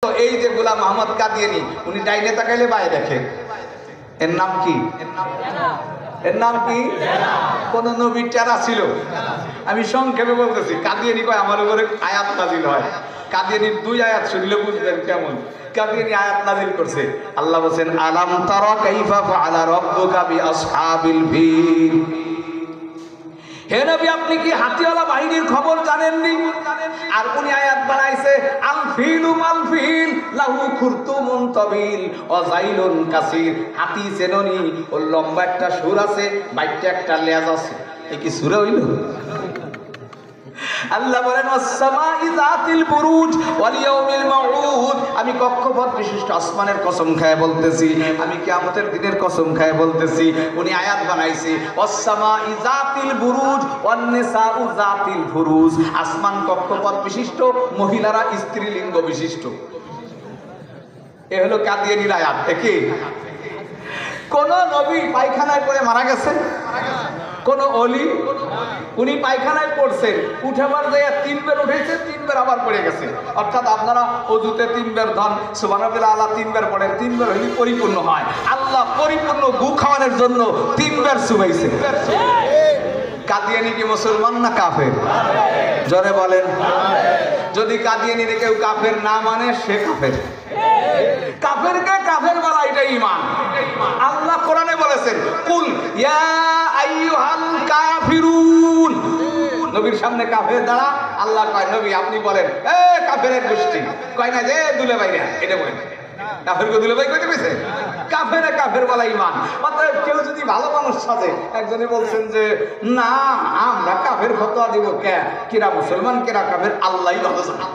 এই যে গোলাম মোহাম্মদ কাদিয়ানী, উনি ডাইনে তাকাইলে বায়ে দেখে। এর নাম কি? এর নাম কি? কোন নবীর টেরা ছিল? আমি সংক্ষেপে বলতেছি। কাদিয়ানী কয় আমার উপরে আয়াত নাজিল হয়। কাদিয়ানীর 2 আয়াত শুনলে বুঝবেন কেমন। কাদিয়ানী আয়াত নাজিল করছে। আল্লাহ বলেন আলাম তারা কাইফা ফাআলা রাব্বুকা বিআসহাবিল ফিল। হে নবী, আপনি কি হাতিওয়ালা বাহিনীর খবর জানেননি? আর উনি আয়াত বানাইছে আল ফিলু মাল ফিল লাহু খুরতুমুন তাবিল ওয়া যাইলুন কাসীর। হাতি চেননি, ওর লম্বা একটা সুর আছে, বাইটটা একটা লেজ আছে। এই কি সূরা হইল? আল্লাহ বলেন ওয়াস-সামাই যাতিল বুরুজ ওয়াল ইয়াউমিল মাউউদ। আমি কক্ষপথ বিশিষ্ট আসমানের কসম খায় বলতেছি, আমি কিয়ামতের দিনের কসম খায় বলতেছি। উনি আয়াত বানাইছে ওয়াস-সামাই যাতিল বুরুজ ওয়ান নিসাউ যাতিল ফুরুজ। আসমান কক্ষপথ বিশিষ্ট, মহিলারা স্ত্রীলিঙ্গ বিশিষ্ট। এ হলো কাদিয়ানীর আয়াত। দেখি কোন নবী পায়খানায় পড়ে মারা গেছে? কোন অলি? উনি পায়খানায় পড়ছেন, উঠাবার যায় 3 বার উঠেছে, 3 বার আবার পড়ে গেছে। অর্থাৎ আপনারা ওযুতে 3 বার ধন সুবহানাল্লাহ আল্লাহ 3 বার পড়েন, 3 বার হইলে পরিপূর্ণ হয়। আল্লাহ পরিপূর্ণ গু খাওয়ানোর জন্য 3 বার চুবাইছে। কাদিয়ানী কি মুসলমান না কাফের? জোরে বলেন। যদি কাদিয়ানীর কেউ কাফের না মানে সে কাফের। কাফেরকে কাফের বলা এটা ঈমান। আল্লাহ কোরআনে বলেছেন কুল ইয়া আইয়ুহাল কাফিরুন। নবীর সামনে কাফের দাঁড়া, আল্লাহ কয় নবী আপনি বলেন এ কাফেরের গোষ্ঠী। কয় না যে দুলে ভাইরা, এটা বলেন। কাফেরকে দুলে ভাই কইতে কইছে? কাফেরে কাফের বলা ঈমান। অতএব কেউ যদি ভালো মানুষ সাজে, একজনে বলছেন যে না আমরা কাফের ফতোয়া দিব কে? কিরা মুসলমান কিরা কাফের আল্লাহই ভালো জানে।